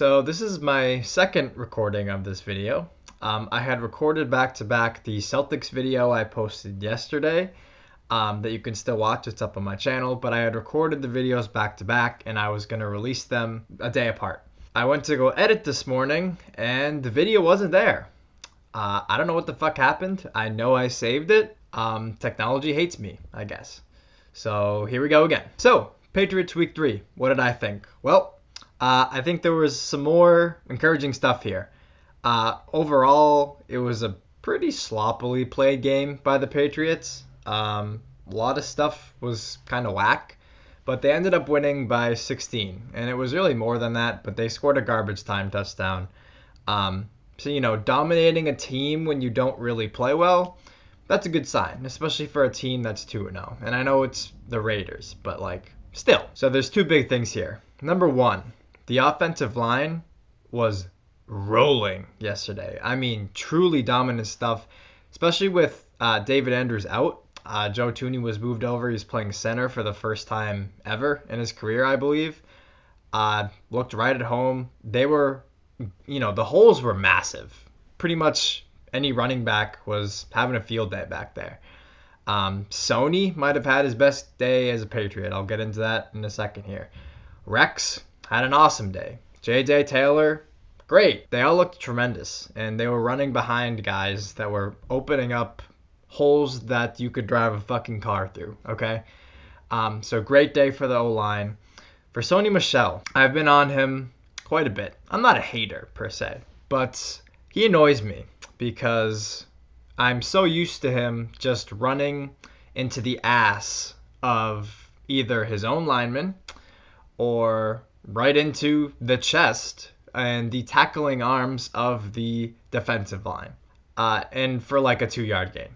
So this is my second recording of this video. I had recorded back-to-back the Celtics video I posted yesterday that you can still watch. It's up on my channel, but I had recorded the videos back-to-back and I was going to release them a day apart. I went to go edit this morning and the video wasn't there. I don't know what the fuck happened. I know I saved it. Technology hates me, I guess. So here we go again. So, Patriots Week 3. What did I think? Well, I think there was some more encouraging stuff here. Overall, it was a pretty sloppily played game by the Patriots. A lot of stuff was kind of whack, but they ended up winning by 16. And it was really more than that, but they scored a garbage time touchdown. So, dominating a team when you don't really play well, that's a good sign, especially for a team that's 2-0. And I know it's the Raiders, but still. So there's two big things here. Number one, the offensive line was rolling yesterday. I mean, truly dominant stuff, especially with David Andrews out. Joe Thuney was moved over. He's playing center for the first time ever in his career, I believe. Looked right at home. They were, the holes were massive. Pretty much any running back was having a field day back there. Sony might have had his best day as a Patriot. I'll get into that in a second here. Rex had an awesome day. J.J. Taylor, great. They all looked tremendous, and they were running behind guys that were opening up holes that you could drive a fucking car through, okay? So great day for the O-line. For Sony Michel, I've been on him quite a bit. I'm not a hater, per se, but he annoys me because I'm so used to him just running into the ass of either his own lineman or right into the chest and the tackling arms of the defensive line, and for like a 2-yard gain.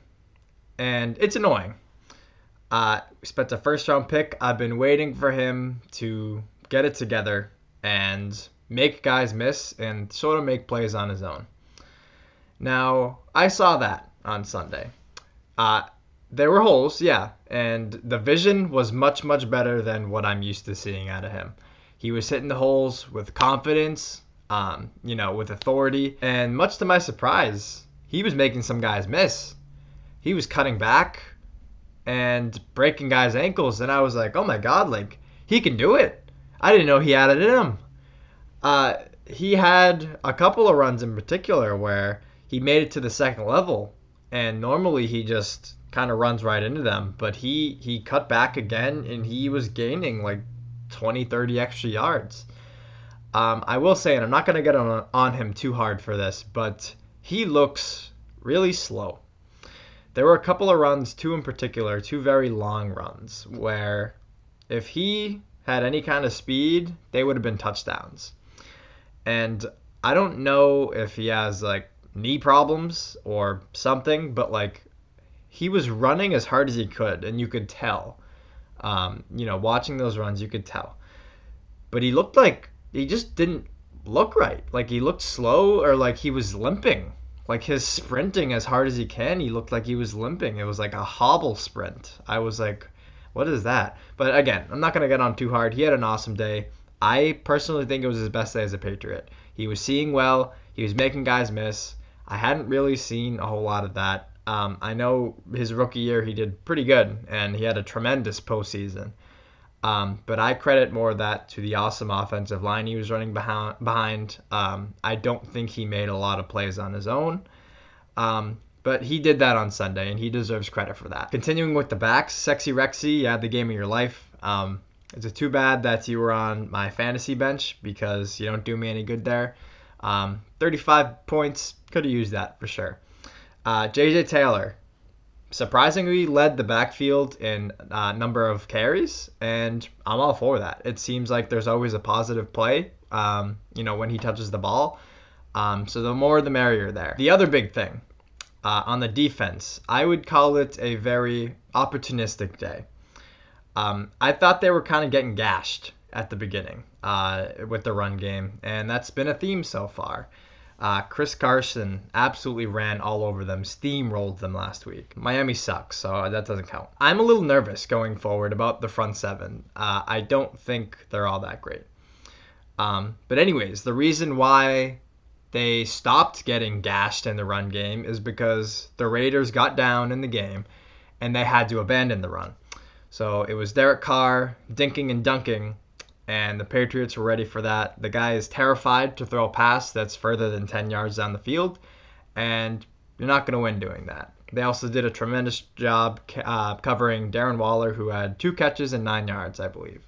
And it's annoying. We spent a first-round pick. I've been waiting for him to get it together and make guys miss and sort of make plays on his own. Now, I saw that on Sunday. There were holes, yeah, and the vision was much, much better than what I'm used to seeing out of him. He was hitting the holes with confidence, with authority, and much to my surprise, he was making some guys miss. He was cutting back and breaking guys' ankles, and I was like, oh my god, he can do it. I didn't know he had it in him. He had a couple of runs in particular where he made it to the second level, and normally he just kind of runs right into them, but he cut back again, and he was gaining 20, 30 extra yards. I will say, and I'm not going to get on him too hard for this, but he looks really slow. There were a couple of runs, two in particular, two very long runs, where if he had any kind of speed, they would have been touchdowns. And I don't know if he has knee problems or something, but he was running as hard as he could, and you could tell. Watching those runs, you could tell. But he looked like he just didn't look right. He looked slow, or he was limping. His sprinting as hard as he can, he looked like he was limping. It was like a hobble sprint. I was like, what is that? But again, I'm not going to get on too hard. He had an awesome day. I personally think it was his best day as a Patriot. He was seeing well. He was making guys miss. I hadn't really seen a whole lot of that. I know his rookie year he did pretty good, and he had a tremendous postseason. But I credit more of that to the awesome offensive line he was running behind. I don't think he made a lot of plays on his own. But he did that on Sunday, and he deserves credit for that. Continuing with the backs, Sexy Rexy, you had the game of your life. It's too bad that you were on my fantasy bench because you don't do me any good there. 35 points, could have used that for sure. J.J. Taylor surprisingly led the backfield in number of carries, and I'm all for that. It seems like there's always a positive play, when he touches the ball. So the more the merrier there. The other big thing, on the defense, I would call it a very opportunistic day. I thought they were kind of getting gashed at the beginning with the run game, and that's been a theme so far. Chris Carson absolutely ran all over them, steamrolled them last week. Miami sucks, so that doesn't count. I'm a little nervous going forward about the front seven. I don't think they're all that great. But anyways, the reason why they stopped getting gashed in the run game is because the Raiders got down in the game and they had to abandon the run. So it was Derek Carr dinking and dunking, and the Patriots were ready for that. The guy is terrified to throw a pass that's further than 10 yards down the field, and you're not going to win doing that. They also did a tremendous job covering Darren Waller, who had 2 catches and 9 yards, I believe.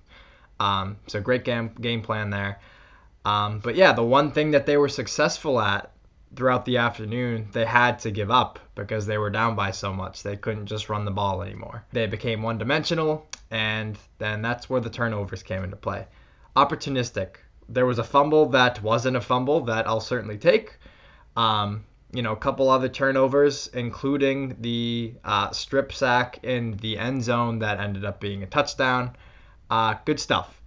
So great game plan there. But yeah, the one thing that they were successful at throughout the afternoon, they had to give up because they were down by so much. They couldn't just run the ball anymore. They became one-dimensional, and then that's where the turnovers came into play. Opportunistic. There was a fumble that wasn't a fumble that I'll certainly take. A couple other turnovers, including the strip sack in the end zone that ended up being a touchdown. Good stuff.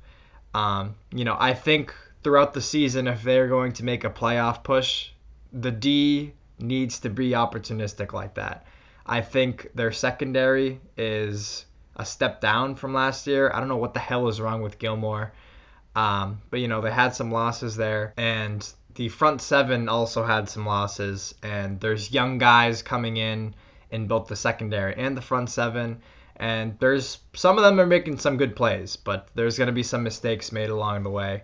I think throughout the season, if they're going to make a playoff push, the D needs to be opportunistic like that. I think their secondary is a step down from last year. I don't know what the hell is wrong with Gilmore. But they had some losses there, and the front seven also had some losses, and there's young guys coming in both the secondary and the front seven, and there's some of them are making some good plays, but there's going to be some mistakes made along the way,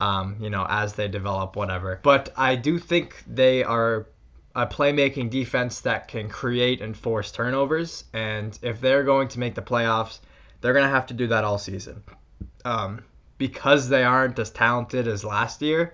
as they develop, whatever. But I do think they are a playmaking defense that can create and force turnovers, and if they're going to make the playoffs, they're going to have to do that all season. Because they aren't as talented as last year,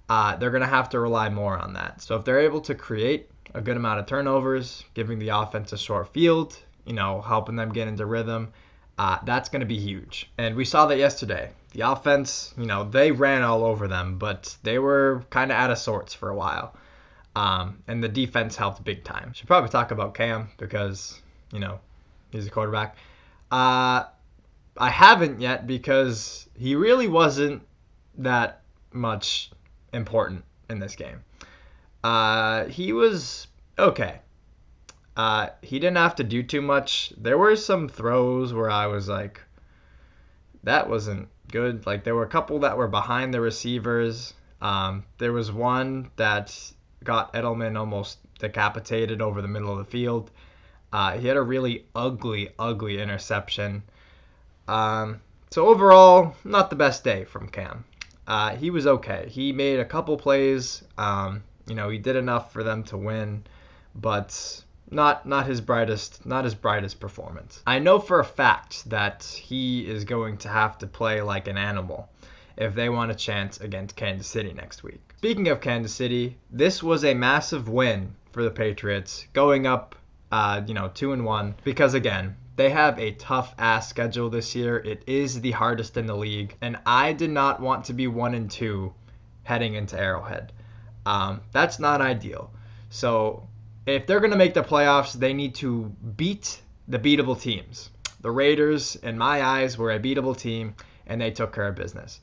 they're going to have to rely more on that. So if they're able to create a good amount of turnovers, giving the offense a short field, helping them get into rhythm, that's going to be huge. And we saw that yesterday. The offense, they ran all over them, but they were kind of out of sorts for a while. And the defense helped big time. Should probably talk about Cam because, he's a quarterback. I haven't yet because he really wasn't that much important in this game. He was okay. He didn't have to do too much. There were some throws where I was like, that wasn't good. Like, there were a couple that were behind the receivers. There was one that got Edelman almost decapitated over the middle of the field. He had a really ugly interception. So overall, not the best day from Cam. He was okay. He made a couple plays. He did enough for them to win, but not his brightest performance. I know for a fact that he is going to have to play like an animal if they want a chance against Kansas City next week. Speaking of Kansas City, this was a massive win for the Patriots, going up 2-1, because again, they have a tough ass schedule this year. It is the hardest in the league, and I did not want to be 1-2 heading into Arrowhead. That's not ideal. So if they're going to make the playoffs, they need to beat the beatable teams. The Raiders, in my eyes, were a beatable team, and they took care of business.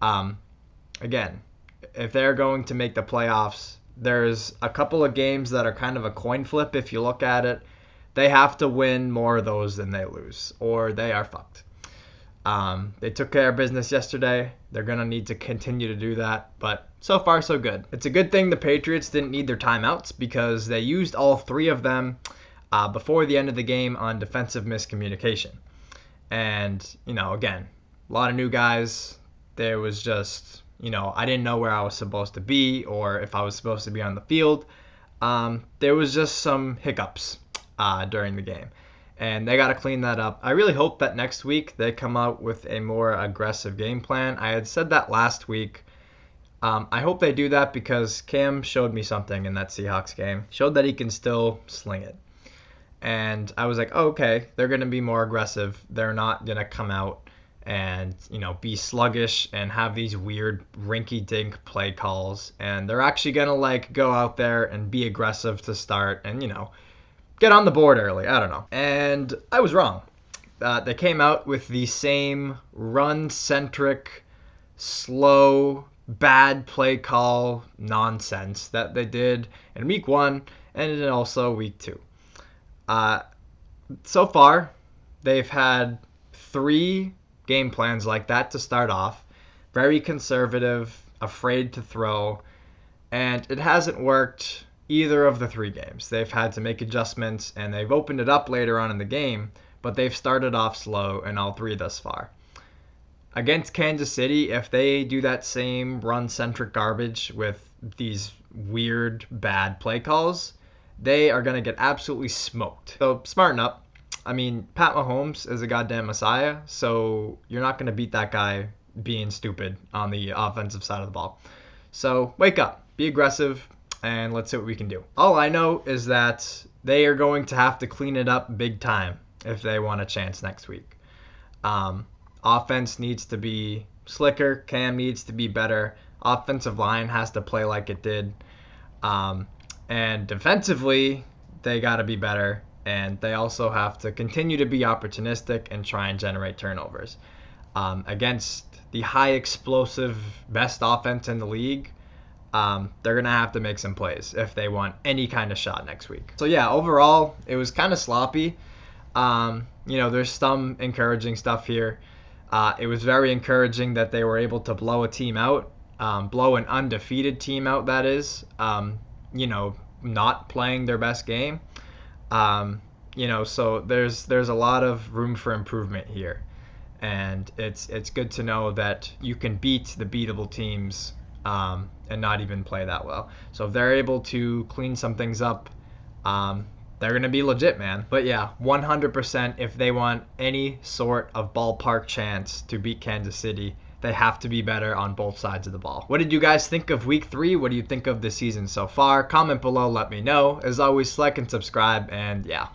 Again, if they're going to make the playoffs, there's a couple of games that are kind of a coin flip if you look at it. They have to win more of those than they lose, or they are fucked. They took care of business yesterday. They're going to need to continue to do that, but so far so good. It's a good thing the Patriots didn't need their timeouts because they used all 3 of them before the end of the game on defensive miscommunication. And, again, a lot of new guys. There was just, I didn't know where I was supposed to be or if I was supposed to be on the field. There was just some hiccups during the game, and they got to clean that up. I really hope that next week they come out with a more aggressive game plan. I had said that last week. I hope they do that because Cam showed me something in that Seahawks game. Showed that he can still sling it. And I was like, oh, okay, they're going to be more aggressive. They're not going to come out and, be sluggish and have these weird rinky-dink play calls. And they're actually going to, go out there and be aggressive to start and, get on the board early. I don't know. And I was wrong. They came out with the same run-centric, slow, bad play call nonsense that they did in week 1 and then also week 2. So far, they've had 3 game plans like that to start off. very conservative, afraid to throw, and it hasn't worked either of the 3 games. They've had to make adjustments, and they've opened it up later on in the game, but they've started off slow in all 3 thus far. Against Kansas City, if they do that same run-centric garbage with these weird, bad play calls, they are going to get absolutely smoked. So smarten up. I mean, Pat Mahomes is a goddamn messiah, so you're not going to beat that guy being stupid on the offensive side of the ball. So wake up, be aggressive, and let's see what we can do. All I know is that they are going to have to clean it up big time if they want a chance next week. Offense needs to be slicker. Cam needs to be better. Offensive line has to play like it did. And defensively, they got to be better. And they also have to continue to be opportunistic and try and generate turnovers. Against the high explosive best offense in the league, they're going to have to make some plays if they want any kind of shot next week. So yeah, overall, it was kind of sloppy. There's some encouraging stuff here. It was very encouraging that they were able to blow a team out, blow an undefeated team out, that is, not playing their best game. So there's a lot of room for improvement here. And it's good to know that you can beat the beatable teams and not even play that well. So if they're able to clean some things up, they're going to be legit, man. But yeah, 100% if they want any sort of ballpark chance to beat Kansas City, they have to be better on both sides of the ball. What did you guys think of week 3? What do you think of the season so far? Comment below, let me know. As always, like and subscribe, and yeah.